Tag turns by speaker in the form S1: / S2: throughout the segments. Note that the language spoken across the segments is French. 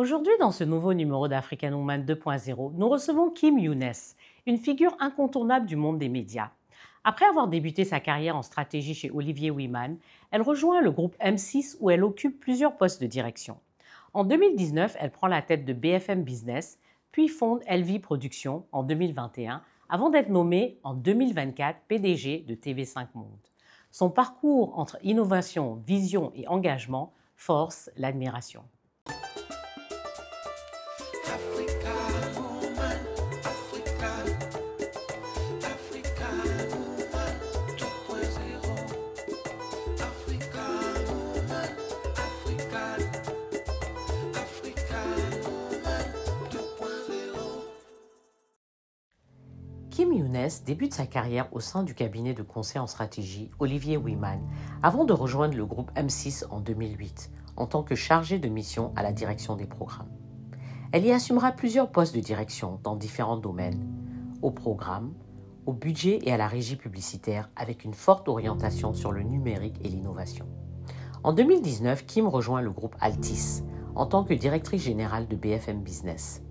S1: Aujourd'hui, dans ce nouveau numéro d'African Woman 2.0, nous recevons Kim Younes, une figure incontournable du monde des médias. Après avoir débuté sa carrière en stratégie chez Olivier Wyman, elle rejoint le groupe M6 où elle occupe plusieurs postes de direction. En 2019, elle prend la tête de BFM Business, puis fonde LV Productions en 2021, avant d'être nommée en 2024 PDG de TV5 Monde. Son parcours entre innovation, vision et engagement force l'admiration. Kim Younes débute sa carrière au sein du cabinet de conseil en stratégie Olivier Wyman avant de rejoindre le groupe M6 en 2008 en tant que chargée de mission à la direction des programmes. Elle y assumera plusieurs postes de direction dans différents domaines, au programme, au budget et à la régie publicitaire avec une forte orientation sur le numérique et l'innovation. En 2019, Kim rejoint le groupe Altis en tant que directrice générale de BFM Business.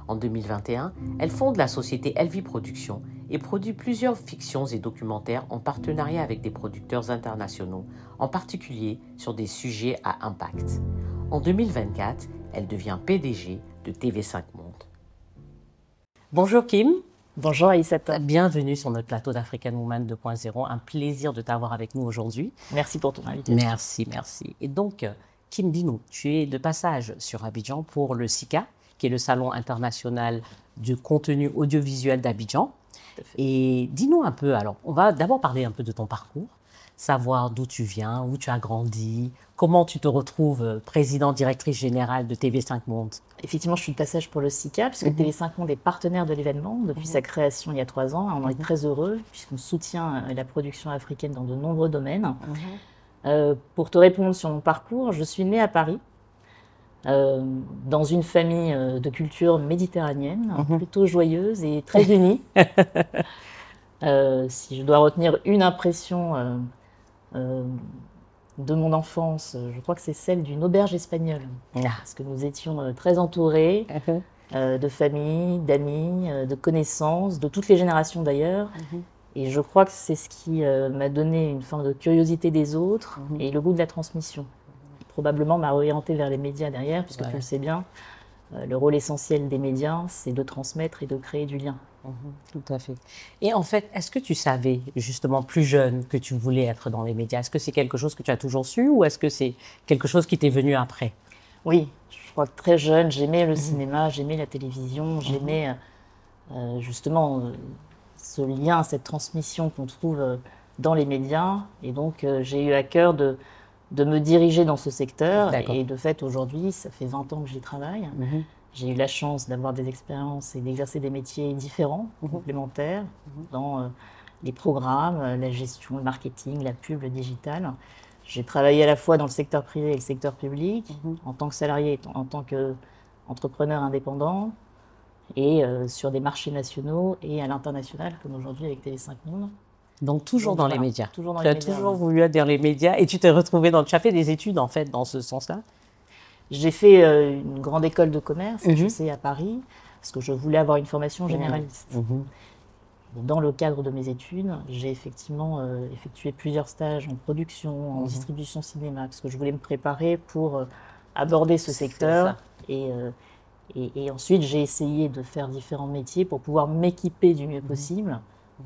S1: En 2021, elle fonde la société LV Productions et produit plusieurs fictions et documentaires en partenariat avec des producteurs internationaux, en particulier sur des sujets à impact. En 2024, elle devient PDG de TV5 Monde. Bonjour Kim.
S2: Bonjour Aïssata.
S1: Bienvenue sur notre plateau d'African Woman 2.0. Un plaisir de t'avoir avec nous aujourd'hui.
S2: Merci pour ton invitation.
S1: Merci. Et donc, Kim, dis-nous, tu es de passage sur Abidjan pour le SICA, qui est le Salon international du contenu audiovisuel d'Abidjan. Et dis-nous un peu, alors, on va d'abord parler un peu de ton parcours, savoir d'où tu viens, où tu as grandi, comment tu te retrouves présidente, directrice générale de TV5 Monde.
S2: Effectivement, je suis de passage pour le SICA, puisque TV5 Monde est partenaire de l'événement depuis sa création il y a 3 ans. On en est très heureux, puisqu'on soutient la production africaine dans de nombreux domaines. Pour te répondre sur mon parcours, je suis née à Paris, dans une famille de culture méditerranéenne, plutôt joyeuse et très unie. Si je dois retenir une impression de mon enfance, je crois que c'est celle d'une auberge espagnole. Parce que nous étions très entourés de familles, d'amis, de connaissances, de toutes les générations d'ailleurs. Et je crois que c'est ce qui m'a donné une forme de curiosité des autres et le goût de la transmission. Probablement m'a orientée vers les médias derrière, puisque tu le sais bien, le rôle essentiel des médias, c'est de transmettre et de créer du lien.
S1: Tout à fait. Et en fait, est-ce que tu savais, justement, plus jeune, que tu voulais être dans les médias? Est-ce que c'est quelque chose que tu as toujours su ou est-ce que c'est quelque chose qui t'est venu après?
S2: Oui, je crois que très jeune, j'aimais le cinéma, j'aimais la télévision, j'aimais justement ce lien, cette transmission qu'on trouve dans les médias. Et donc, j'ai eu à cœur de me diriger dans ce secteur. Et de fait, aujourd'hui, ça fait 20 ans que j'y travaille. J'ai eu la chance d'avoir des expériences et d'exercer des métiers différents, complémentaires, dans les programmes, la gestion, le marketing, la pub, le digital. J'ai travaillé à la fois dans le secteur privé et le secteur public, en tant que salarié et en tant qu'entrepreneur indépendant, et sur des marchés nationaux et à l'international, comme aujourd'hui avec TV5 Monde.
S1: Donc toujours dans les médias.
S2: Toujours dans
S1: tu as toujours voulu être dans les médias et tu t'es retrouvé dans... Tu as fait des études en fait dans ce sens-là?
S2: J'ai fait une grande école de commerce, à Paris, parce que je voulais avoir une formation généraliste. Dans le cadre de mes études, j'ai effectivement effectué plusieurs stages en production, en distribution cinéma, parce que je voulais me préparer pour aborder ce secteur. Et ensuite, j'ai essayé de faire différents métiers pour pouvoir m'équiper du mieux possible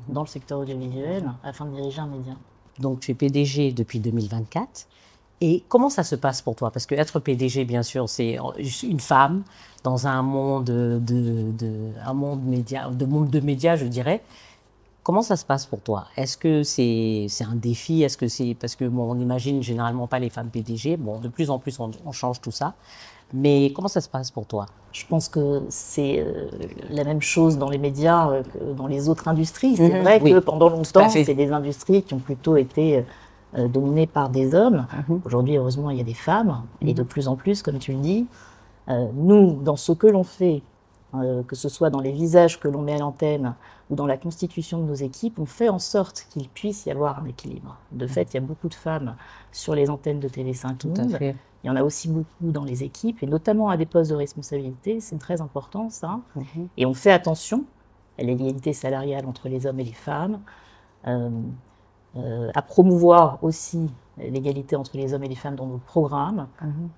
S2: dans le secteur audiovisuel afin de diriger un média.
S1: Donc, tu es PDG depuis 2024. Et comment ça se passe pour toi? Parce qu'être PDG, bien sûr, c'est une femme dans un monde de médias, je dirais. Comment ça se passe pour toi? Est-ce que c'est un défi? Est-ce que c'est parce que on n'imagine généralement pas les femmes PDG? Bon, de plus en plus, on change tout ça. Mais comment ça se passe pour toi?
S2: Je pense que c'est la même chose dans les médias que dans les autres industries. C'est vrai que pendant longtemps, c'est des industries qui ont plutôt été dominées par des hommes. Aujourd'hui, heureusement, il y a des femmes, et de plus en plus, comme tu le dis. Nous, dans ce que l'on fait, que ce soit dans les visages que l'on met à l'antenne ou dans la constitution de nos équipes, on fait en sorte qu'il puisse y avoir un équilibre. De fait, il y a beaucoup de femmes sur les antennes de TV5 Monde. Il y en a aussi beaucoup dans les équipes, et notamment à des postes de responsabilité. C'est très important, ça. Et on fait attention à l'égalité salariale entre les hommes et les femmes, à promouvoir aussi l'égalité entre les hommes et les femmes dans nos programmes.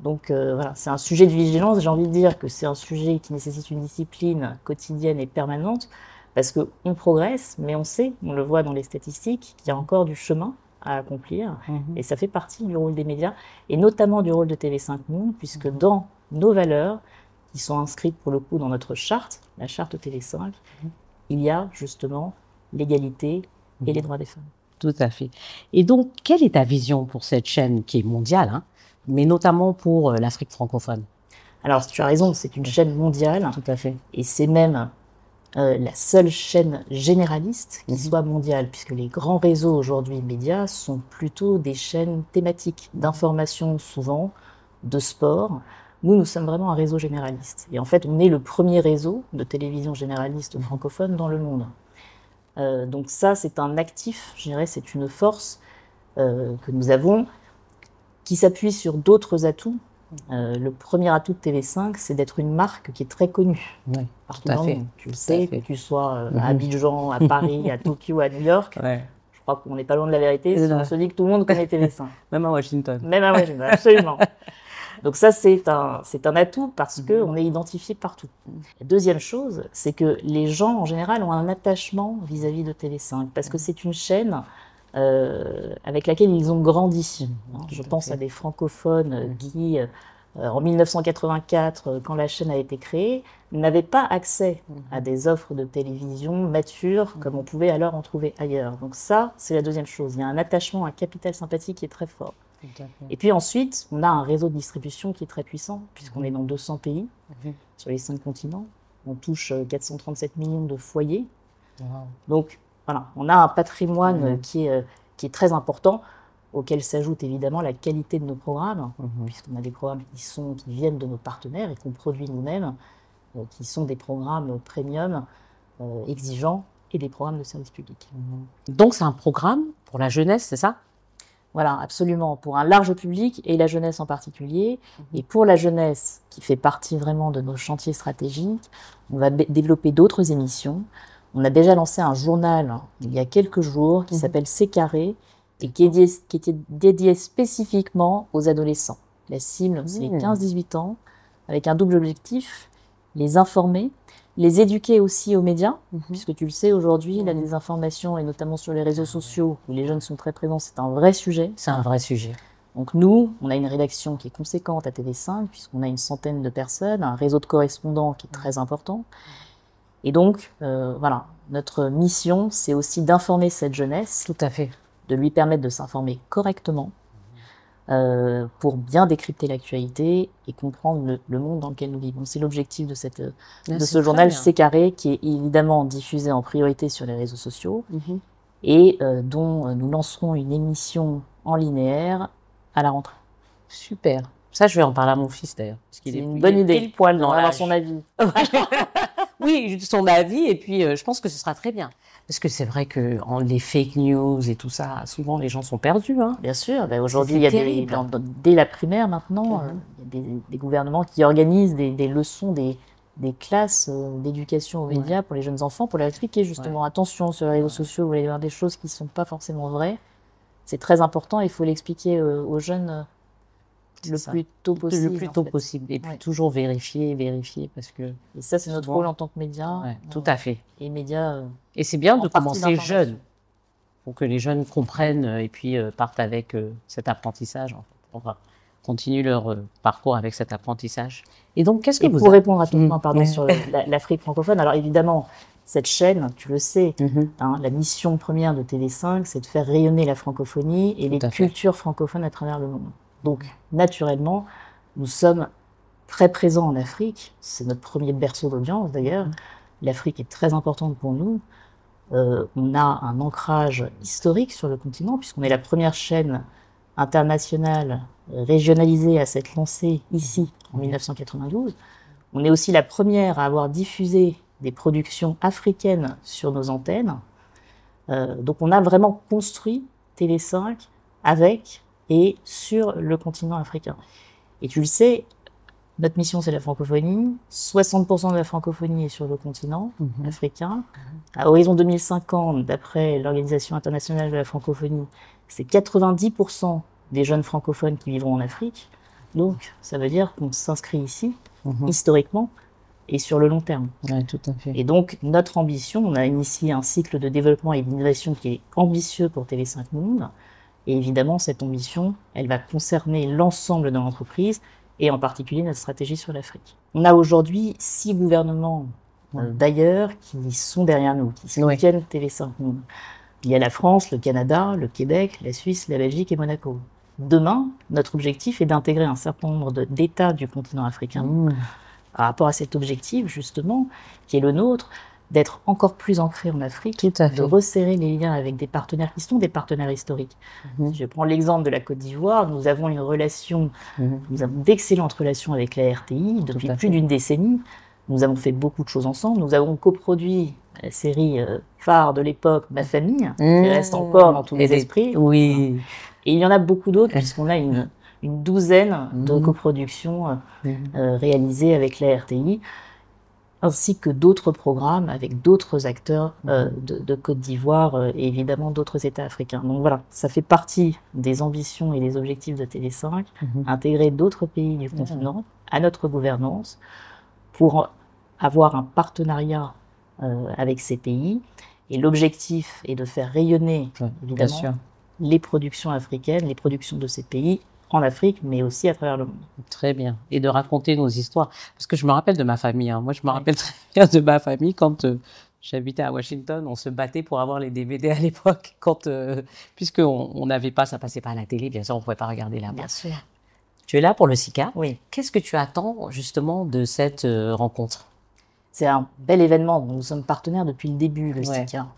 S2: Donc voilà, c'est un sujet de vigilance. J'ai envie de dire que c'est un sujet qui nécessite une discipline quotidienne et permanente, parce qu'on progresse, mais on sait, on le voit dans les statistiques, qu'il y a encore du chemin à accomplir. Et ça fait partie du rôle des médias, et notamment du rôle de TV5 Monde, puisque dans nos valeurs, qui sont inscrites pour le coup dans notre charte, la charte TV5, il y a justement l'égalité et les droits des femmes.
S1: Tout à fait. Et donc, quelle est ta vision pour cette chaîne qui est mondiale, hein, mais notamment pour l'Afrique francophone?
S2: Alors, tu as raison, c'est une chaîne mondiale.
S1: Tout à fait.
S2: Et c'est même la seule chaîne généraliste qui soit mondiale, puisque les grands réseaux aujourd'hui médias sont plutôt des chaînes thématiques, d'information souvent, de sport. Nous sommes vraiment un réseau généraliste. Et en fait, on est le premier réseau de télévision généraliste francophone dans le monde. Donc ça, c'est un actif, je dirais, c'est une force que nous avons, qui s'appuie sur d'autres atouts. Le premier atout de TV5, c'est d'être une marque qui est très connue.
S1: Oui,
S2: partout dans le monde. Tu le sais, que tu sois à Abidjan, à Paris, à Tokyo, à New York. Je crois qu'on n'est pas loin de la vérité si on se dit que tout le monde connaît TV5.
S1: Même à Washington.
S2: Même à Washington, absolument. Donc ça, c'est un atout parce qu'on est identifié partout. La deuxième chose, c'est que les gens, en général, ont un attachement vis-à-vis de TV5, parce que c'est une chaîne avec laquelle ils ont grandi. Je pense à des francophones qui, en 1984, quand la chaîne a été créée, n'avaient pas accès à des offres de télévision matures comme on pouvait alors en trouver ailleurs. Donc ça, c'est la deuxième chose. Il y a un attachement, un capital sympathique qui est très fort. Et puis ensuite, on a un réseau de distribution qui est très puissant, puisqu'on est dans 200 pays, sur les 5 continents. On touche 437 millions de foyers. Donc voilà, on a un patrimoine qui est très important, auquel s'ajoute évidemment la qualité de nos programmes, puisqu'on a des programmes qui viennent de nos partenaires et qu'on produit nous-mêmes, qui sont des programmes premium, exigeants, et des programmes de service public.
S1: Donc c'est un programme pour la jeunesse, c'est ça?
S2: Voilà, absolument, pour un large public et la jeunesse en particulier. Et pour la jeunesse, qui fait partie vraiment de nos chantiers stratégiques, on va développer d'autres émissions. On a déjà lancé un journal il y a quelques jours qui s'appelle C'est Carré et qui était dédié spécifiquement aux adolescents. La cible, c'est les 15-18 ans, avec un double objectif, les informer, les éduquer aussi aux médias, puisque tu le sais, aujourd'hui, la désinformation, et notamment sur les réseaux sociaux, où les jeunes sont très présents, c'est un vrai sujet.
S1: C'est un vrai sujet.
S2: Donc nous, on a une rédaction qui est conséquente à TV5, puisqu'on a une centaine de personnes, un réseau de correspondants qui est très important. Et donc, voilà, notre mission, c'est aussi d'informer cette jeunesse.
S1: Tout à fait.
S2: De lui permettre de s'informer correctement, pour bien décrypter l'actualité et comprendre le monde dans lequel nous vivons. C'est l'objectif de ce journal C'est Carré, qui est évidemment diffusé en priorité sur les réseaux sociaux et dont nous lancerons une émission en linéaire à la rentrée.
S1: Super. Ça, je vais en parler à mon fils d'ailleurs.
S2: C'est une bonne idée.
S1: Pile poil dans
S2: avoir son avis.
S1: Oui, son avis, et puis je pense que ce sera très bien. Parce que c'est vrai que les fake news et tout ça, souvent les gens sont perdus. Hein.
S2: Bien sûr, aujourd'hui il y a dès la primaire maintenant, il y a des gouvernements qui organisent des leçons, des classes d'éducation aux médias pour les jeunes enfants, pour leur expliquer justement, attention sur les réseaux sociaux, vous allez voir des choses qui ne sont pas forcément vraies. C'est très important, il faut l'expliquer aux jeunes le plus tôt possible.
S1: Le plus tôt possible. Et puis toujours vérifier, parce que...
S2: Et ça, c'est notre rôle en tant que média.
S1: Tout à fait.
S2: Et médias...
S1: Et c'est bien de commencer jeune, pour que les jeunes comprennent et puis partent avec cet apprentissage. En fait. On va continuer leur parcours avec cet apprentissage. Et donc, qu'est-ce que vous...
S2: Pour répondre à ton point, sur l'Afrique francophone, alors évidemment, cette chaîne, tu le sais, la mission première de TV5, c'est de faire rayonner la francophonie et les cultures francophones à travers le monde. Donc, naturellement, nous sommes très présents en Afrique. C'est notre premier berceau d'audience, d'ailleurs. L'Afrique est très importante pour nous. On a un ancrage historique sur le continent, puisqu'on est la première chaîne internationale régionalisée à s'être lancée ici, en 1992. On est aussi la première à avoir diffusé des productions africaines sur nos antennes. Donc on a vraiment construit Télé5 avec et sur le continent africain. Et tu le sais, notre mission c'est la francophonie, 60% de la francophonie est sur le continent africain. À horizon 2050, d'après l'Organisation internationale de la francophonie, c'est 90% des jeunes francophones qui vivront en Afrique. Donc ça veut dire qu'on s'inscrit ici, historiquement, et sur le long terme.
S1: Ouais, tout à fait.
S2: Et donc, notre ambition, on a initié un cycle de développement et d'innovation qui est ambitieux pour Télé5 Monde. Et évidemment, cette ambition, elle va concerner l'ensemble de l'entreprise et en particulier notre stratégie sur l'Afrique. On a aujourd'hui 6 gouvernements d'ailleurs qui sont derrière nous, qui soutiennent Télé5 Monde. Il y a la France, le Canada, le Québec, la Suisse, la Belgique et Monaco. Demain, notre objectif est d'intégrer un certain nombre d'États du continent africain par rapport à cet objectif, justement, qui est le nôtre, d'être encore plus ancré en Afrique, de resserrer les liens avec des partenaires qui sont des partenaires historiques. Je prends l'exemple de la Côte d'Ivoire, nous avons une relation, nous avons d'excellentes relations avec la RTI depuis plus d'une décennie. Nous avons fait beaucoup de choses ensemble. Nous avons coproduit la série phare de l'époque, Ma Famille, qui reste encore dans tous les esprits.
S1: Oui.
S2: Et il y en a beaucoup d'autres, puisqu'on a une douzaine de coproductions réalisées avec la RTI, ainsi que d'autres programmes avec d'autres acteurs de Côte d'Ivoire et évidemment d'autres États africains. Donc voilà, ça fait partie des ambitions et des objectifs de Télé5, intégrer d'autres pays du continent à notre gouvernance pour avoir un partenariat avec ces pays. Et l'objectif est de faire rayonner, évidemment, les productions africaines, les productions de ces pays en Afrique, mais aussi à travers le monde.
S1: Très bien. Et de raconter nos histoires. Parce que je me rappelle de ma famille. Moi, je me rappelle très bien de ma famille quand j'habitais à Washington. On se battait pour avoir les DVD à l'époque. Puisqu'on n'avait pas, ça passait pas à la télé, bien sûr, on ne pouvait pas regarder là-bas.
S2: Bien sûr.
S1: Tu es là pour le SICA.
S2: Oui.
S1: Qu'est-ce que tu attends justement de cette rencontre?
S2: C'est un bel événement. Nous sommes partenaires depuis le début, le SICA.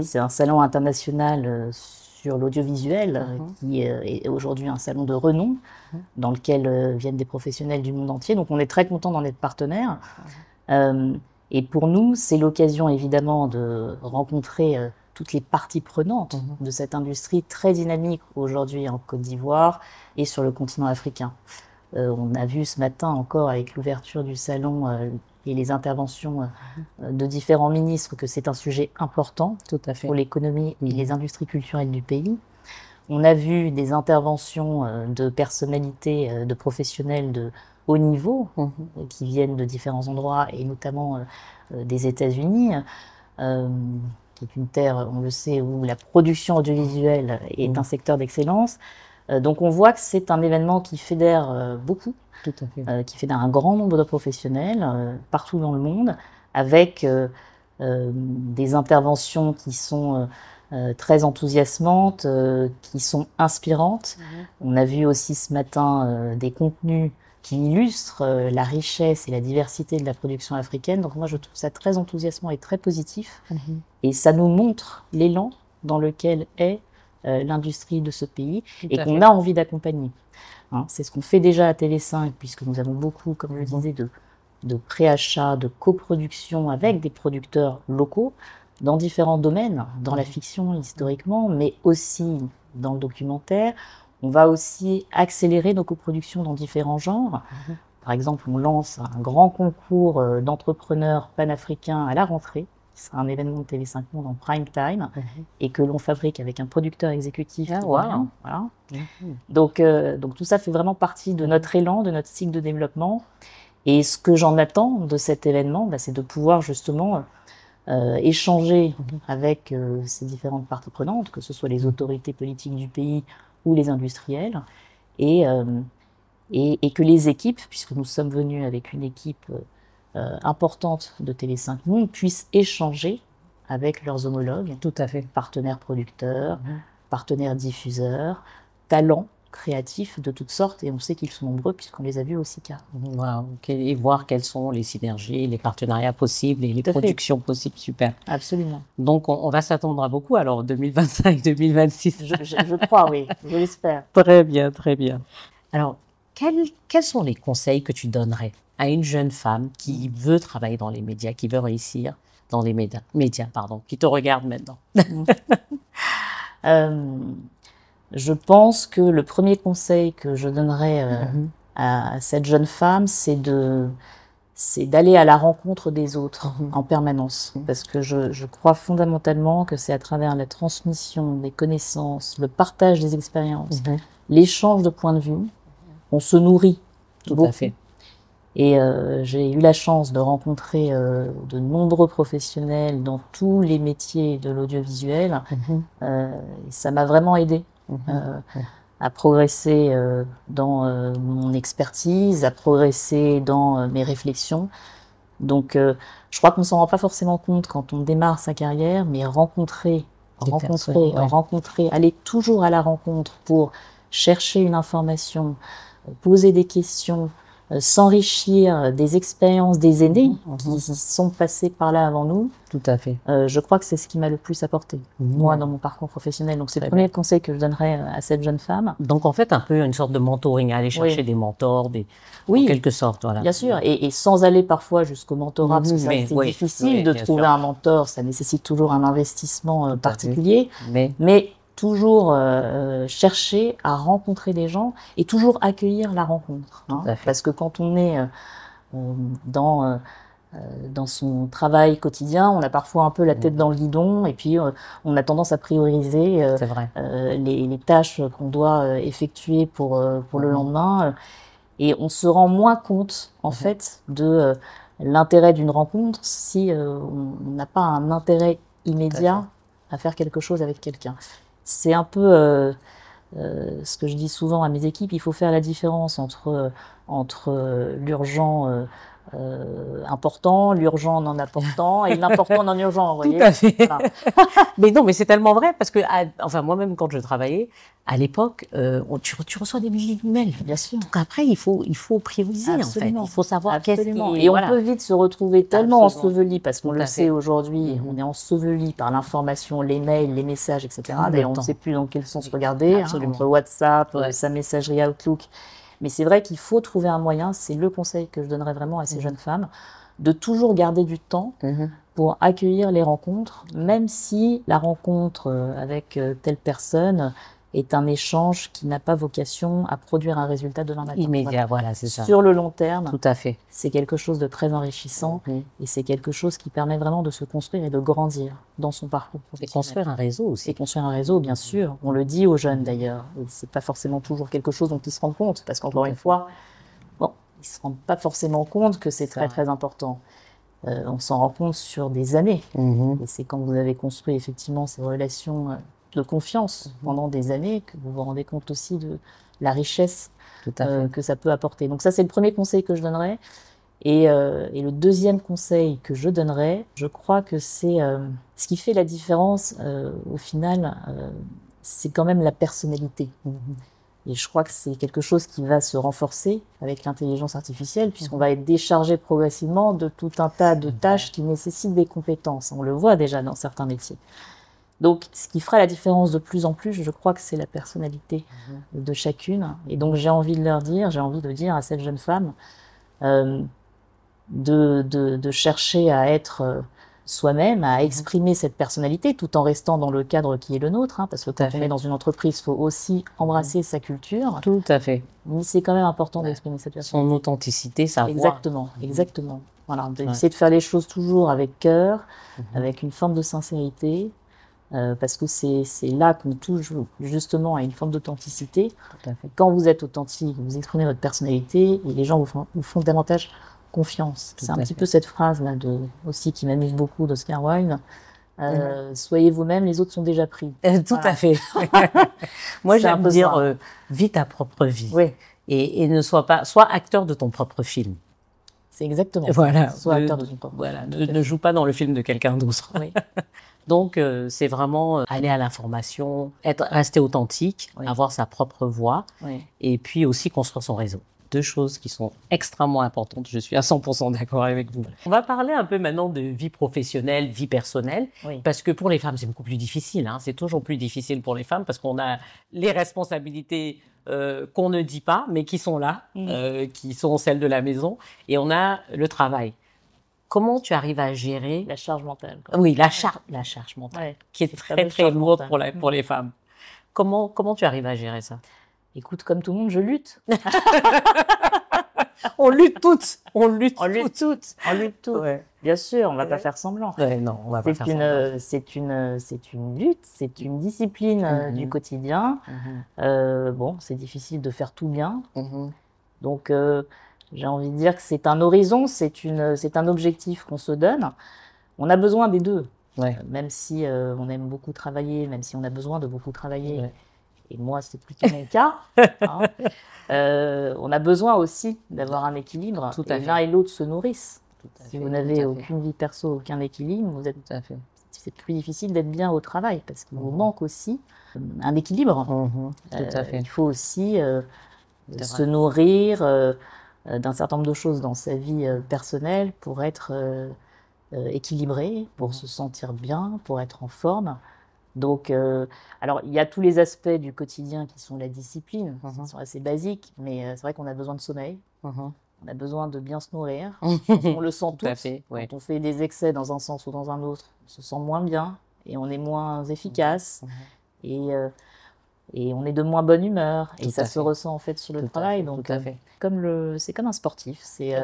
S2: C'est un salon international sur l'audiovisuel, qui est aujourd'hui un salon de renom, dans lequel viennent des professionnels du monde entier. Donc on est très content d'en être partenaire. Et pour nous, c'est l'occasion évidemment de rencontrer toutes les parties prenantes de cette industrie très dynamique aujourd'hui en Côte d'Ivoire et sur le continent africain. On a vu ce matin encore avec l'ouverture du salon et les interventions de différents ministres que c'est un sujet important pour l'économie et les industries culturelles du pays. On a vu des interventions de personnalités, de professionnels de haut niveau qui viennent de différents endroits et notamment des États-Unis, qui est une terre, on le sait, où la production audiovisuelle est un secteur d'excellence. Donc on voit que c'est un événement qui fédère beaucoup, qui fédère un grand nombre de professionnels partout dans le monde, avec des interventions qui sont très enthousiasmantes, qui sont inspirantes. On a vu aussi ce matin des contenus qui illustrent la richesse et la diversité de la production africaine. Donc moi je trouve ça très enthousiasmant et très positif. Et ça nous montre l'élan dans lequel est l'industrie de ce pays et qu'on a envie d'accompagner. C'est ce qu'on fait déjà à Télé5, puisque nous avons beaucoup, comme je disais, de préachats, de coproduction avec des producteurs locaux dans différents domaines, dans la fiction historiquement, mais aussi dans le documentaire. On va aussi accélérer nos coproductions dans différents genres. Par exemple, on lance un grand concours d'entrepreneurs panafricains à la rentrée, qui sera un événement de Télé5 Monde en prime time, et que l'on fabrique avec un producteur exécutif. Voilà. Donc tout ça fait vraiment partie de notre élan, de notre cycle de développement. Et ce que j'en attends de cet événement, c'est de pouvoir justement échanger avec ces différentes parties prenantes, que ce soit les autorités politiques du pays ou les industriels, et que les équipes, puisque nous sommes venus avec une équipe importante de Télé5 Monde, puissent échanger avec leurs homologues, partenaires producteurs, partenaires diffuseurs, talents créatifs de toutes sortes, et on sait qu'ils sont nombreux puisqu'on les a vus au SICA.
S1: Et voir quelles sont les synergies, les partenariats possibles et les productions possibles. Super.
S2: Absolument.
S1: Donc on va s'attendre à beaucoup alors 2025-2026.
S2: Je crois, oui, je l'espère.
S1: Très bien, très bien. Alors, quels sont les conseils que tu donnerais à une jeune femme qui veut travailler dans les médias, qui veut réussir dans les médias, qui te regarde maintenant?
S2: Je pense que le premier conseil que je donnerais à cette jeune femme, c'est d'aller à la rencontre des autres en permanence. Parce que je crois fondamentalement que c'est à travers la transmission des connaissances, le partage des expériences, l'échange de points de vue, on se nourrit beaucoup.
S1: À fait.
S2: Et j'ai eu la chance de rencontrer de nombreux professionnels dans tous les métiers de l'audiovisuel. Et ça m'a vraiment aidée à progresser dans mon expertise, à progresser dans mes réflexions. Donc, je crois qu'on ne s'en rend pas forcément compte quand on démarre sa carrière, mais rencontrer, aller toujours à la rencontre pour chercher une information, poser des questions, s'enrichir des expériences des aînés qui sont passés par là avant nous.
S1: Tout à fait.
S2: Je crois que c'est ce qui m'a le plus apporté, moi, dans mon parcours professionnel. Donc, c'est le premier conseil que je donnerais à cette jeune femme.
S1: Donc, en fait, un peu une sorte de mentoring, aller chercher des mentors, en quelque sorte. Voilà.
S2: Bien sûr, et sans aller parfois jusqu'au mentorat, parce que c'est difficile de trouver un mentor, ça nécessite toujours un investissement particulier. Mais toujours chercher à rencontrer des gens et toujours accueillir la rencontre. Parce que quand on est dans son travail quotidien, on a parfois un peu la tête dans le guidon et puis on a tendance à prioriser les tâches qu'on doit effectuer pour le lendemain. Et on se rend moins compte, en fait, de l'intérêt d'une rencontre si on n'a pas un intérêt immédiat à faire quelque chose avec quelqu'un. C'est un peu ce que je dis souvent à mes équipes, il faut faire la différence entre l'urgent important, l'urgent non important et l'important non urgent.
S1: Tout à fait. Voilà. Mais non, mais c'est tellement vrai parce que, moi-même, quand je travaillais, à l'époque, tu reçois des milliers d'emails.
S2: Bien sûr.
S1: Donc après, il faut prioriser.
S2: Absolument.
S1: En fait. Il faut savoir qu'est-ce qui.
S2: Et on peut vite se retrouver tellement enseveli, parce qu'on le sait aujourd'hui, on est enseveli par l'information, les mails, les messages, etc. D'ailleurs, on ne sait plus dans quel sens regarder, entre WhatsApp, sa messagerie Outlook. Mais c'est vrai qu'il faut trouver un moyen, c'est le conseil que je donnerais vraiment à ces jeunes femmes, de toujours garder du temps pour accueillir les rencontres, même si la rencontre avec telle personne est un échange qui n'a pas vocation à produire un résultat demain matin.
S1: Immédiat, voilà, c'est ça.
S2: Sur le long terme,
S1: tout à fait.
S2: C'est quelque chose de très enrichissant et c'est quelque chose qui permet vraiment de se construire et de grandir dans son parcours professionnel.
S1: Et construire un réseau aussi.
S2: Et construire un réseau, bien sûr. On le dit aux jeunes d'ailleurs. Et c'est pas forcément toujours quelque chose dont ils se rendent compte, parce qu'encore une fois, ils se rendent pas forcément compte que c'est très très important. On s'en rend compte sur des années. Et c'est quand vous avez construit effectivement ces relations de confiance pendant des années que vous vous rendez compte aussi de la richesse que ça peut apporter. Donc ça, c'est le premier conseil que je donnerais. Et le deuxième conseil que je donnerais, je crois que c'est ce qui fait la différence au final, c'est quand même la personnalité. Et je crois que c'est quelque chose qui va se renforcer avec l'intelligence artificielle, puisqu'on va être déchargé progressivement de tout un tas de tâches qui nécessitent des compétences. On le voit déjà dans certains métiers. Donc, ce qui fera la différence de plus en plus, je crois que c'est la personnalité de chacune. Et donc, j'ai envie de dire à cette jeune femme de chercher à être soi-même, à exprimer cette personnalité, tout en restant dans le cadre qui est le nôtre. Parce que quand on est dans une entreprise, il faut aussi embrasser sa culture.
S1: Tout à fait.
S2: Mais c'est quand même important d'exprimer cette personnalité.
S1: Son authenticité, sa voix.
S2: Exactement. Voilà, d'essayer de faire les choses toujours avec cœur, avec une forme de sincérité. Parce que c'est là qu'on touche justement à une forme d'authenticité. Quand vous êtes authentique, vous exprimez votre personnalité et les gens vous font davantage confiance. C'est un petit peu cette phrase-là aussi qui m'amuse beaucoup d'Oscar Wilde. Soyez vous-même, les autres sont déjà pris.
S1: Tout à fait. Moi, j'aime dire vis ta propre vie. Et ne sois acteur de ton propre film.
S2: C'est exactement
S1: ça.
S2: Sois acteur de ton propre film.
S1: Ne joue pas dans le film de quelqu'un d'autre. Donc, c'est vraiment aller à l'information, rester authentique, avoir sa propre voix, et puis aussi construire son réseau. deux choses qui sont extrêmement importantes. Je suis à 100% d'accord avec vous. On va parler un peu maintenant de vie professionnelle, vie personnelle,
S2: Oui.
S1: parce que pour les femmes, c'est beaucoup plus difficile. Hein. C'est toujours plus difficile pour les femmes parce qu'on a les responsabilités qu'on ne dit pas, mais qui sont là, qui sont celles de la maison, et on a le travail. Comment tu arrives à gérer
S2: La charge mentale. Quoi.
S1: Oui, la charge mentale, qui est très, très lourde pour les femmes. Comment tu arrives à gérer ça?
S2: Écoute, comme tout le monde, je lutte.
S1: On lutte toutes. On lutte
S2: toutes. Ouais. Bien sûr, on va pas faire semblant.
S1: Ouais, non, on va pas faire semblant.
S2: C'est une lutte, c'est une discipline du quotidien. Bon, c'est difficile de faire tout bien. Donc, j'ai envie de dire que c'est un horizon, c'est un objectif qu'on se donne. On a besoin des deux.
S1: Ouais.
S2: Même si on aime beaucoup travailler, même si on a besoin de beaucoup travailler. Ouais. Et moi, c'est plutôt mon cas. Hein. On a besoin aussi d'avoir un équilibre. Et l'un et l'autre se nourrissent. Si vous n'avez aucune vie perso, aucun équilibre, c'est plus difficile d'être bien au travail parce qu'il vous manque aussi un équilibre. Il faut aussi se nourrir d'un certain nombre de choses dans sa vie personnelle pour être équilibré, pour se sentir bien, pour être en forme. Donc, alors, il y a tous les aspects du quotidien qui sont la discipline, qui sont assez basiques, mais c'est vrai qu'on a besoin de sommeil, on a besoin de bien se nourrir, on le sent tous. Quand on fait des excès dans un sens ou dans un autre, on se sent moins bien et on est moins efficace et on est de moins bonne humeur et ça se ressent en fait sur le travail. Donc, c'est comme un sportif, c'est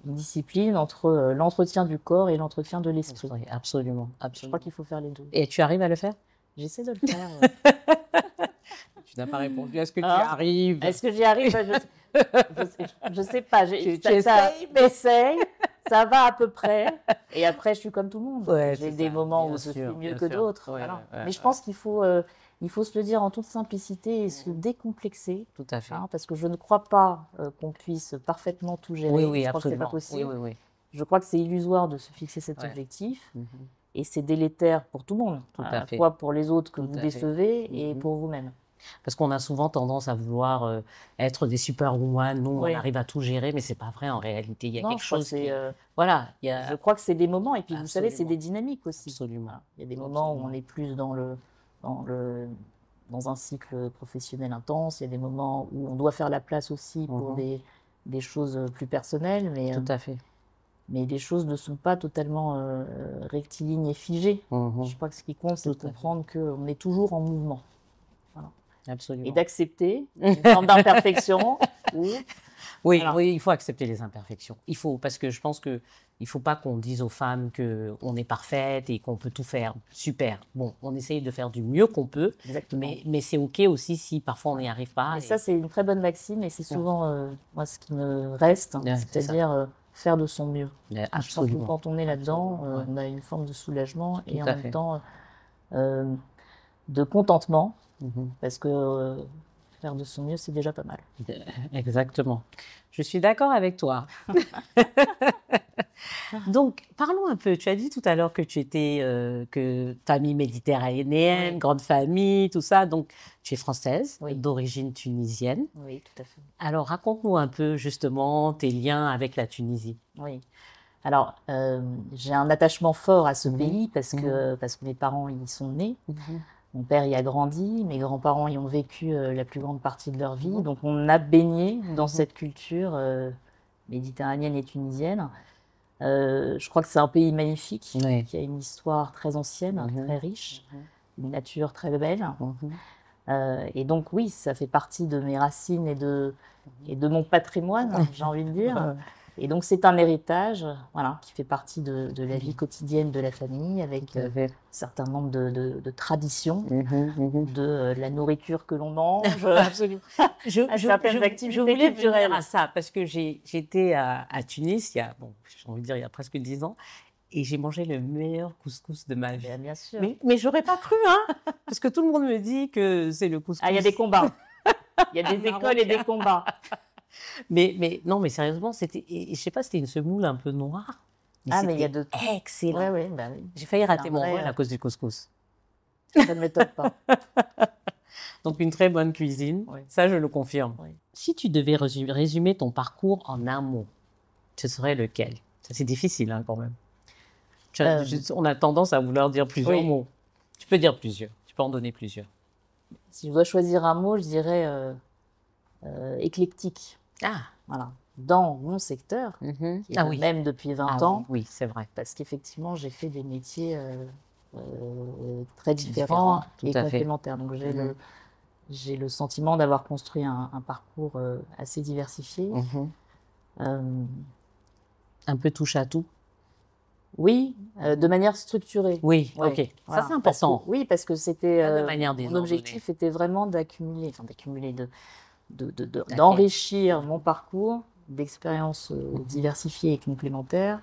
S2: une discipline entre l'entretien du corps et l'entretien de l'esprit.
S1: Absolument.
S2: Je crois qu'il faut faire les deux.
S1: Et tu arrives à le faire?
S2: J'essaie de le faire.
S1: Tu n'as pas répondu. Est-ce que tu y arrives?
S2: Est-ce que j'y arrive? Je sais pas. J'essaye. Ça va à peu près. Et après, je suis comme tout le monde. J'ai des moments où je suis mieux que d'autres. Mais je pense qu'il faut se le dire en toute simplicité et se décomplexer.
S1: Tout à fait.
S2: Parce que je ne crois pas qu'on puisse parfaitement tout gérer.
S1: Oui,
S2: je crois que c'est pas possible. Je crois que c'est illusoire de se fixer cet objectif. Et c'est délétère pour tout le monde. À la fois pour les autres que vous décevez et pour vous-même.
S1: Parce qu'on a souvent tendance à vouloir être des superwoman. Nous, on arrive à tout gérer, mais c'est pas vrai en réalité. Il y a quelque chose qui... Voilà.
S2: Je crois que c'est des moments. Et puis, vous savez, c'est des dynamiques aussi.
S1: Absolument.
S2: Il y a des moments où on est plus dans un cycle professionnel intense. Il y a des moments où on doit faire la place aussi pour des choses plus personnelles. Mais,
S1: tout à fait.
S2: Mais les choses ne sont pas totalement rectilignes et figées. Je crois que ce qui compte, c'est de comprendre qu'on est toujours en mouvement. Voilà.
S1: Absolument.
S2: Et d'accepter une forme d'imperfection.
S1: Oui, il faut accepter les imperfections. Parce que je pense qu'il ne faut pas qu'on dise aux femmes qu'on est parfaite et qu'on peut tout faire. Super. Bon, on essaye de faire du mieux qu'on peut, mais c'est OK aussi si parfois on n'y arrive pas.
S2: Et ça, c'est une très bonne maxime et c'est souvent moi, ce qui me reste, c'est-à-dire faire de son mieux.
S1: Absolument.
S2: Je pense que quand on est là-dedans, on a une forme de soulagement et en même temps de contentement, parce que faire de son mieux, c'est déjà pas mal.
S1: Exactement. Je suis d'accord avec toi. Donc, parlons un peu. Tu as dit tout à l'heure que tu étais famille méditerranéenne, grande famille, tout ça. Donc, tu es française, d'origine tunisienne.
S2: Oui, tout à fait.
S1: Alors, raconte-nous un peu justement tes liens avec la Tunisie.
S2: Oui. Alors, j'ai un attachement fort à ce pays parce que mes parents y sont nés. Mon père y a grandi, mes grands-parents y ont vécu la plus grande partie de leur vie. Donc, on a baigné dans cette culture méditerranéenne et tunisienne. Je crois que c'est un pays magnifique, qui a une histoire très ancienne, très riche, une nature très belle. Et donc, oui, ça fait partie de mes racines et de mon patrimoine, j'ai envie de dire. Et donc, c'est un héritage qui fait partie de la vie quotidienne de la famille, avec un certain nombre de traditions, de la nourriture que l'on mange.
S1: Absolument. Je voulais venir à ça, parce que j'étais à Tunis, j'ai envie de dire, il y a presque 10 ans, et j'ai mangé le meilleur couscous de ma vie.
S2: Bien sûr.
S1: Mais je n'aurais pas cru, hein, parce que tout le monde me dit que c'est le couscous.
S2: Ah, il y a des combats. Il y a des écoles et des combats.
S1: Mais non, mais sérieusement, c'était, je sais pas, c'était une semoule un peu noire.
S2: Mais il y a de
S1: excellent.
S2: Oui.
S1: J'ai failli rater mon vol à cause du couscous.
S2: Ça ne m'étonne pas.
S1: Donc, une très bonne cuisine,
S2: Oui.
S1: ça, je le confirme.
S2: Oui.
S1: Si tu devais résumer ton parcours en un mot, ce serait lequel? Ça, c'est difficile, hein, quand même. On a tendance à vouloir dire plusieurs mots. Tu peux dire plusieurs. Tu peux en donner plusieurs.
S2: Si je dois choisir un mot, je dirais éclectique.
S1: Ah.
S2: Voilà. Dans mon secteur, qui est le même depuis 20 ans.
S1: Oui, c'est vrai.
S2: Parce qu'effectivement, j'ai fait des métiers très différents et complémentaires. Donc, j'ai le sentiment d'avoir construit un parcours assez diversifié.
S1: Un peu touche à tout.
S2: Oui, de manière structurée.
S1: Oui,
S2: ouais,
S1: ok.
S2: Voilà.
S1: Ça, c'est important.
S2: Oui, parce que c'était
S1: mon
S2: objectif était vraiment d'enrichir mon parcours d'expériences diversifiées et complémentaires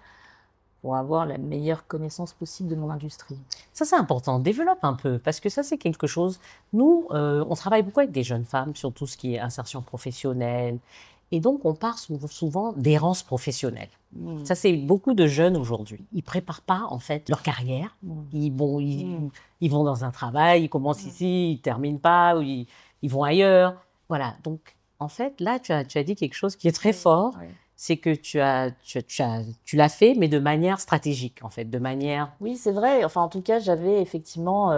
S2: pour avoir la meilleure connaissance possible de mon industrie.
S1: Ça, c'est important. Développe un peu, parce que ça, c'est quelque chose. Nous, on travaille beaucoup avec des jeunes femmes sur tout ce qui est insertion professionnelle. Et donc, on part souvent d'errance professionnelle. Ça, c'est beaucoup de jeunes aujourd'hui. Ils préparent pas, en fait, leur carrière. Ils vont dans un travail, ils commencent ici, ils terminent pas, ou ils vont ailleurs. Voilà. Donc, en fait, là, tu as dit quelque chose qui est très fort. C'est que tu l'as fait, mais de manière stratégique, en fait, de manière...
S2: Oui, c'est vrai. Enfin, en tout cas, j'avais effectivement...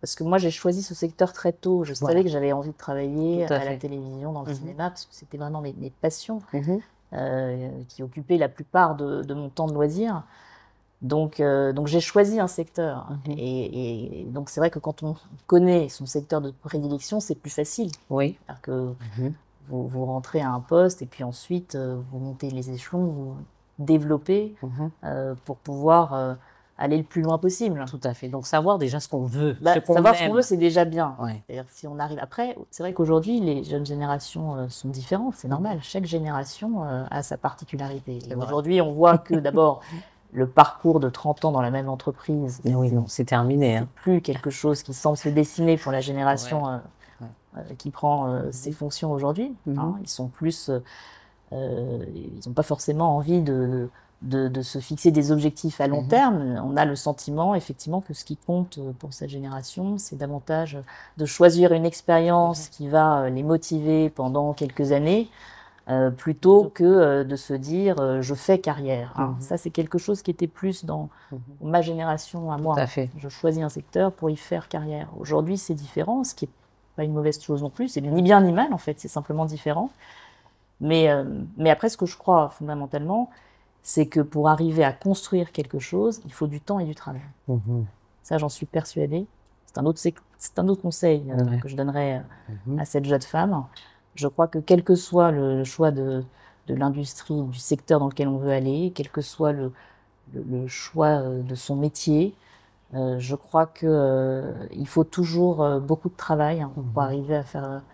S2: parce que moi, j'ai choisi ce secteur très tôt. Je savais que j'avais envie de travailler à la télévision, dans le cinéma, parce que c'était vraiment mes passions qui occupaient la plupart de mon temps de loisir. Donc j'ai choisi un secteur. Et donc, c'est vrai que quand on connaît son secteur de prédilection, c'est plus facile.
S1: Oui.
S2: Alors que vous rentrez à un poste et puis ensuite, vous montez les échelons, vous développez pour pouvoir... aller le plus loin possible.
S1: Tout à fait. Donc, savoir déjà ce qu'on veut.
S2: Savoir ce qu'on veut, c'est déjà bien.
S1: Ouais.
S2: C'est-à-dire, si on arrive après, c'est vrai qu'aujourd'hui, les jeunes générations sont différentes. C'est normal. Chaque génération a sa particularité. Aujourd'hui, on voit que d'abord, le parcours de 30 ans dans la même entreprise,
S1: c'est terminé.
S2: C'est plus quelque chose qui semble se dessiner pour la génération qui prend ses fonctions aujourd'hui. Ils sont plus... ils n'ont pas forcément envie de se fixer des objectifs à long terme. On a le sentiment, effectivement, que ce qui compte pour cette génération, c'est davantage de choisir une expérience qui va les motiver pendant quelques années, plutôt que de se dire je fais carrière. Ça, c'est quelque chose qui était plus dans ma génération à moi.
S1: Tout à fait.
S2: Je choisis un secteur pour y faire carrière. Aujourd'hui, c'est différent, ce qui n'est pas une mauvaise chose non plus. C'est ni bien ni mal, en fait, c'est simplement différent. Mais après, ce que je crois fondamentalement, c'est que pour arriver à construire quelque chose, il faut du temps et du travail. Ça, j'en suis persuadée. C'est un autre conseil que je donnerais à cette jeune femme. Je crois que quel que soit le choix de l'industrie, du secteur dans lequel on veut aller, quel que soit le choix de son métier, je crois qu'il faut toujours beaucoup de travail pour arriver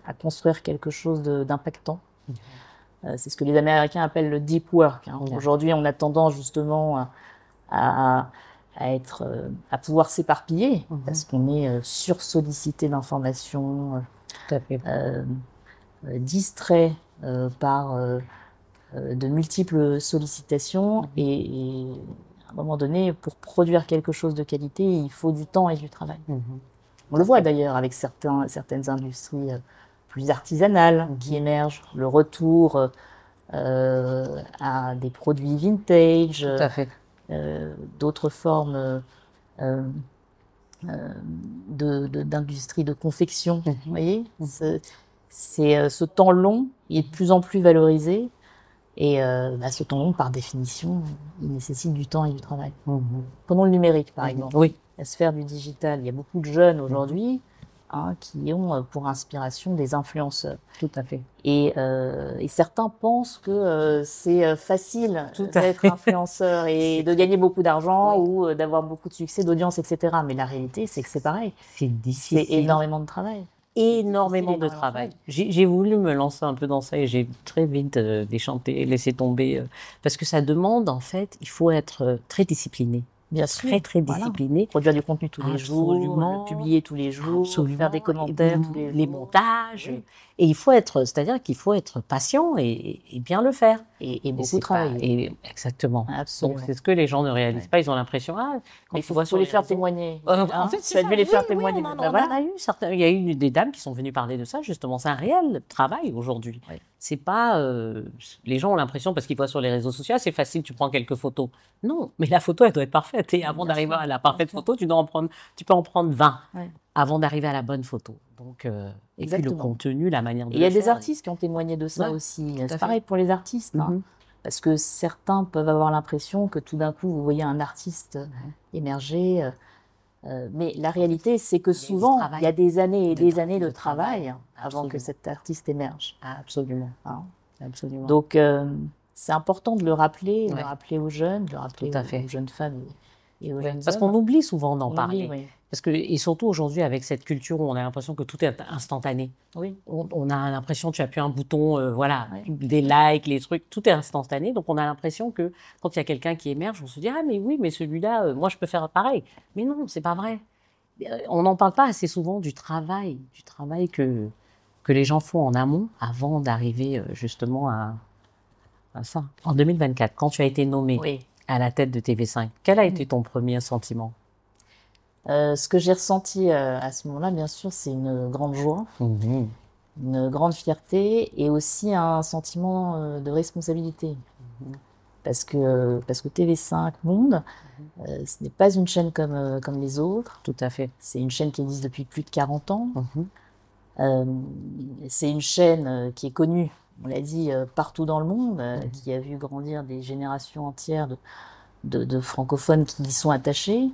S2: à construire quelque chose d'impactant. C'est ce que les Américains appellent le deep work. Aujourd'hui, on a tendance justement à pouvoir s'éparpiller parce qu'on est sursollicité d'informations, distrait par de multiples sollicitations et à un moment donné, pour produire quelque chose de qualité, il faut du temps et du travail. On le voit d'ailleurs avec certaines industries plus artisanales qui émergent, le retour à des produits vintage, d'autres formes d'industrie de confection. Vous voyez, ce temps long, il est de plus en plus valorisé. Et ce temps long, par définition, il nécessite du temps et du travail. Prenons le numérique, par exemple. La sphère du digital. Il y a beaucoup de jeunes aujourd'hui qui ont pour inspiration des influenceurs.
S1: Tout à fait.
S2: Et certains pensent que c'est facile d'être influenceur et de gagner beaucoup d'argent ou d'avoir beaucoup de succès, d'audience, etc. Mais la réalité, c'est que c'est pareil.
S1: C'est difficile.
S2: C'est énormément de travail.
S1: Énormément de travail. J'ai voulu me lancer un peu dans ça et j'ai très vite déchanté, laissé tomber. Parce que ça demande, en fait, il faut être très discipliné.
S2: Bien sûr.
S1: Très discipliné.
S2: Produire du contenu tous les jours, publier tous les jours, faire des commentaires tous les jours.
S1: Les montages. Et il faut être, c'est-à-dire qu'il faut être patient et bien le faire.
S2: Et beaucoup travailler.
S1: Exactement.
S2: Absolument.
S1: Donc, c'est ce que les gens ne réalisent pas. Ils ont l'impression,
S2: mais il faut les faire témoigner.
S1: En fait,
S2: tu as dû les faire témoigner.
S1: On en a eu certains. Il y a eu des dames qui sont venues parler de ça, justement. C'est un réel travail aujourd'hui.
S2: Oui.
S1: C'est pas. Les gens ont l'impression, parce qu'ils voient sur les réseaux sociaux, c'est facile, tu prends quelques photos. Non, mais la photo, elle doit être parfaite. Et avant d'arriver à la parfaite photo, tu peux en prendre 20 avant d'arriver à la bonne photo. Donc, et puis le contenu, la manière de le faire.
S2: Il y a des artistes qui ont témoigné de ça aussi. C'est pareil pour les artistes. Parce que certains peuvent avoir l'impression que tout d'un coup, vous voyez un artiste émerger. Mais la réalité, c'est que souvent, il y a des années et des années de travail avant que cet artiste émerge.
S1: Absolument. Absolument.
S2: Donc, c'est important de le rappeler aux jeunes, de le rappeler aux jeunes femmes et aux jeunes hommes.
S1: Parce qu'on oublie souvent d'en parler. Parce que, et surtout aujourd'hui, avec cette culture où on a l'impression que tout est instantané.
S2: Oui.
S1: On a l'impression que tu appuies un bouton, des likes, les trucs, tout est instantané. Donc, on a l'impression que quand il y a quelqu'un qui émerge, on se dit « Ah, mais oui, mais celui-là, moi, je peux faire pareil. » Mais non, c'est pas vrai. On n'en parle pas assez souvent du travail que les gens font en amont avant d'arriver justement à ça. En 2024, quand tu as été nommée à la tête de TV5, quel a été ton premier sentiment?
S2: Ce que j'ai ressenti à ce moment-là, bien sûr, c'est une grande joie, une grande fierté et aussi un sentiment de responsabilité. Parce que TV5 Monde, ce n'est pas une chaîne comme les autres.
S1: Tout à fait.
S2: C'est une chaîne qui existe depuis plus de 40 ans. C'est une chaîne qui est connue, on l'a dit, partout dans le monde, qui a vu grandir des générations entières de francophones qui y sont attachés.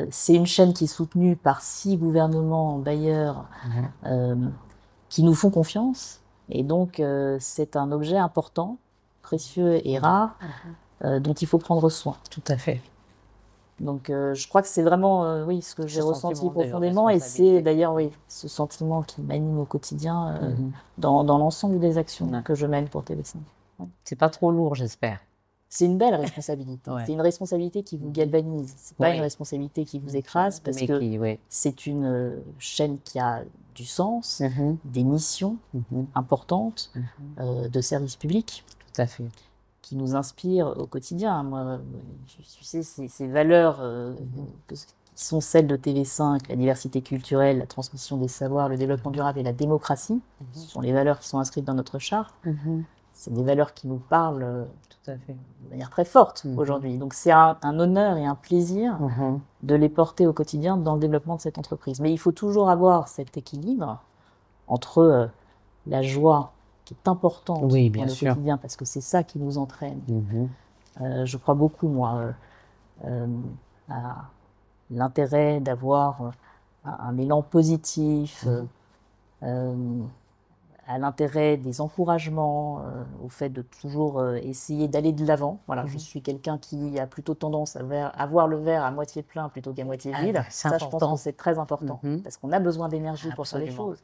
S2: C'est une chaîne qui est soutenue par 6 gouvernements bailleurs qui nous font confiance. Et donc, c'est un objet important, précieux et rare, dont il faut prendre soin.
S1: Tout à fait.
S2: Donc, je crois que c'est vraiment ce que j'ai ressenti profondément. Et c'est d'ailleurs ce sentiment qui m'anime au quotidien dans l'ensemble des actions que je mène pour TV5.
S1: C'est pas trop lourd, j'espère.
S2: C'est une belle responsabilité. C'est une responsabilité qui vous galvanise. C'est pas une responsabilité qui vous écrase parce que c'est une chaîne qui a du sens, des missions importantes de service public.
S1: Tout à fait.
S2: Qui nous inspirent au quotidien. Moi, tu sais, ces valeurs qui sont celles de TV5, la diversité culturelle, la transmission des savoirs, le développement durable et la démocratie, ce sont les valeurs qui sont inscrites dans notre charte. C'est des valeurs qui nous parlent
S1: tout à fait.
S2: De manière très forte aujourd'hui. Donc c'est un honneur et un plaisir de les porter au quotidien dans le développement de cette entreprise. Mais il faut toujours avoir cet équilibre entre la joie qui est importante dans le quotidien, parce que c'est ça qui nous entraîne. Je crois beaucoup, moi, à l'intérêt d'avoir un élan positif, à l'intérêt des encouragements, au fait de toujours essayer d'aller de l'avant. Voilà, je suis quelqu'un qui a plutôt tendance à voir le verre à moitié plein plutôt qu'à moitié vide. Ça, je pense que c'est très important, parce qu'on a besoin d'énergie pour faire les choses.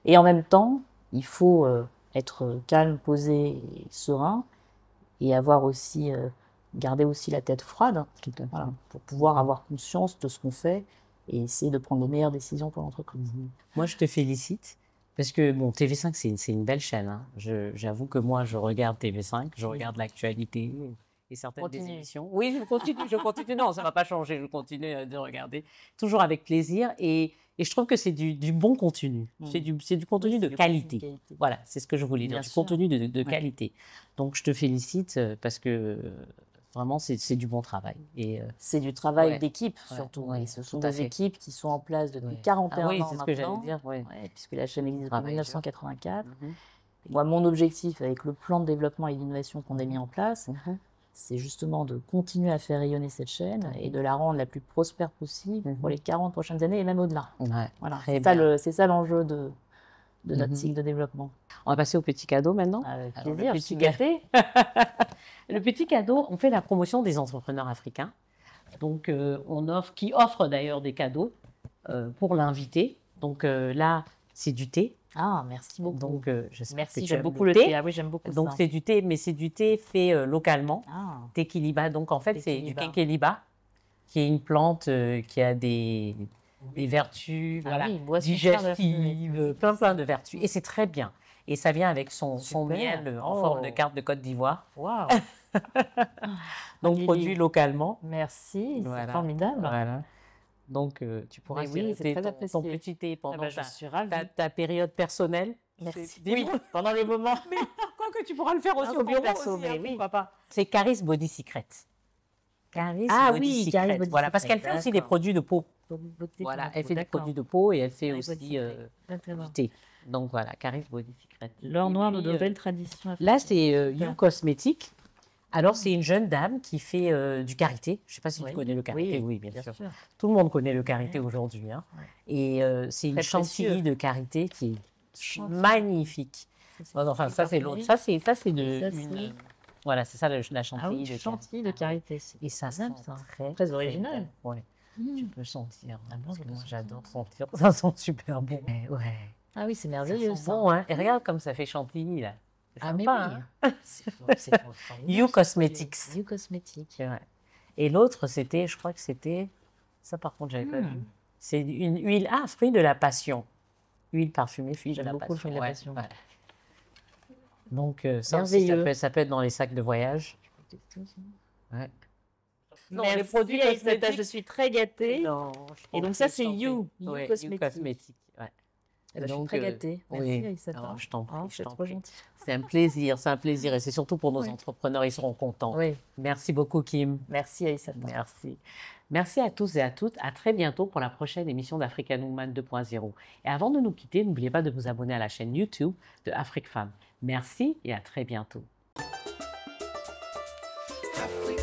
S2: Et en même temps, il faut être calme, posé et serein, et avoir aussi, garder aussi la tête froide, pour pouvoir avoir conscience de ce qu'on fait et essayer de prendre les meilleures décisions pour l'entreprise.
S1: Moi, je te félicite. Parce que, bon, TV5, c'est une belle chaîne. Hein. J'avoue que moi, je regarde TV5, je regarde l'actualité et certaines des émissions. Oui, je continue. Non, ça ne va pas changer, je continue de regarder. Toujours avec plaisir. Et je trouve que c'est du bon contenu. C'est du contenu de qualité. Voilà, c'est ce que je voulais dire, du contenu de qualité. Donc, je te félicite parce que vraiment, c'est du bon travail.
S2: C'est du travail d'équipe, surtout. Et ce sont des équipes qui sont en place depuis 41 ans maintenant.
S1: C'est ce que j'allais dire.
S2: Puisque la chaîne existe depuis 1984. Moi, mon objectif avec le plan de développement et d'innovation qu'on a mis en place, c'est justement de continuer à faire rayonner cette chaîne et de la rendre la plus prospère possible pour les 40 prochaines années et même au-delà. Voilà, c'est ça l'enjeu de notre cycle de développement.
S1: On va passer au petit cadeau maintenant.
S2: Avec plaisir, je suis gâtée.
S1: Le petit cadeau, on fait la promotion des entrepreneurs africains. Donc, qui offre d'ailleurs des cadeaux pour l'invité. Donc là, c'est du thé.
S2: Ah, merci beaucoup.
S1: Donc,
S2: merci, j'aime beaucoup le thé. Ah oui, j'aime beaucoup
S1: donc,
S2: ça.
S1: c'est du thé, mais c'est du thé fait localement. Thé Kiliba. Donc, en fait, c'est du Kenkeliba, qui est une plante qui a des des vertus,
S2: Ah
S1: voilà,
S2: oui, boisson star de la
S1: digestives, plein de vertus. Et c'est très bien. Et ça vient avec son
S2: Super.
S1: miel en
S2: Oh.
S1: forme de carte de Côte d'Ivoire.
S2: Waouh.
S1: Donc
S2: Lily.
S1: produit localement.
S2: Merci,
S1: Voilà.
S2: c'est formidable.
S1: Voilà. Donc tu pourras
S2: Mais oui, c'est
S1: siroter
S2: très
S1: ton
S2: apprécié.
S1: petit thé pendant
S2: Ah bah, je suis ravie.
S1: ta période personnelle.
S2: Merci.
S1: C'est-
S2: Oui, pendant les moments.
S1: Quoi que tu pourras le faire aussi
S2: Un
S1: au bureau
S2: perso,
S1: aussi,
S2: mais
S1: hein,
S2: oui.
S1: pourquoi pas. C'est Caris Body Secret. Caris
S2: Ah
S1: Body
S2: oui,
S1: Secret.
S2: Caris Body
S1: Voilà, parce
S2: Secret,
S1: qu'elle fait aussi des
S2: d'accord.
S1: produits de peau.
S2: Pour beauté,
S1: Voilà,
S2: pour la
S1: elle
S2: peau,
S1: fait des
S2: d'accord.
S1: produits de peau et elle fait
S2: Caris Body
S1: aussi
S2: Secret. D'accord.
S1: du thé. Donc voilà, Caris Body Secret.
S2: L'or
S1: Et
S2: noir de
S1: puis,
S2: nos belles traditions.
S1: là, c'est
S2: Super.
S1: You Cosmetics. Alors, c'est une jeune dame qui fait du karité. Je ne sais pas si
S2: Oui.
S1: tu connais le karité. Oui, bien
S2: bien
S1: sûr.
S2: sûr.
S1: Tout le monde connaît le karité aujourd'hui. Hein.
S2: Ouais.
S1: Et c'est une
S2: Très
S1: chantilly
S2: précieux.
S1: de karité qui est
S2: Chantilly.
S1: magnifique.
S2: Ça,
S1: Enfin, ça, c'est l'autre. Ça, c'est de
S2: Ça,
S1: une.
S2: c'est-
S1: Voilà, c'est ça la
S2: Ah
S1: chantilly
S2: oui,
S1: de
S2: chantilly de karité.
S1: Et ça sent
S2: J'aime ça.
S1: très
S2: original.
S1: bon. Ouais.
S2: Mmh.
S1: Tu peux sentir.
S2: Ah bon,
S1: Parce
S2: je
S1: que
S2: peux
S1: moi,
S2: sentir.
S1: j'adore sentir. Ça sent super bon. Ouais.
S2: Ah oui, c'est
S1: Ça
S2: merveilleux.
S1: sent bon, hein. Et regarde comme ça fait chantilly, là. C'est
S2: Ah mais
S1: sympa,
S2: oui.
S1: hein.
S2: C'est formidable.
S1: You Cosmetics.
S2: You Cosmetics.
S1: C'est vrai. Et l'autre, c'était, je crois que c'était. Ça, par contre, j'avais pas vu. C'est une huile. Ah, fruit de la passion. Huile parfumée, fruit de
S2: J'aime
S1: la
S2: beaucoup
S1: passion.
S2: le fruit de la
S1: Ouais,
S2: passion.
S1: ouais. Donc, ça aussi,
S2: Merveilleux.
S1: ça peut être dans les sacs de voyage. Ouais. Non,
S2: Merci,
S1: les produits
S2: Aïssata,
S1: cosmétiques.
S2: je suis très gâtée.
S1: Non,
S2: Et donc ça, c'est You
S1: You
S2: Cosmetics.
S1: Cosmetics. Ouais.
S2: Eh ben, je suis
S1: Donc,
S2: très gâtée. Merci,
S1: oui.
S2: Aïssata.
S1: Non, je t'en prie,
S2: Oh,
S1: je
S2: c'est
S1: t'en
S2: trop
S1: prie.
S2: gentil.
S1: C'est un plaisir, et c'est surtout pour nos
S2: Oui.
S1: entrepreneurs, ils seront contents.
S2: Oui,
S1: Merci beaucoup, Kim.
S2: merci Aïssata.
S1: Merci. Merci à tous et à toutes. À très bientôt pour la prochaine émission d'African Woman 2.0. Et avant de nous quitter, n'oubliez pas de vous abonner à la chaîne YouTube de Afrique Femme. Merci et à très bientôt.
S3: Africa.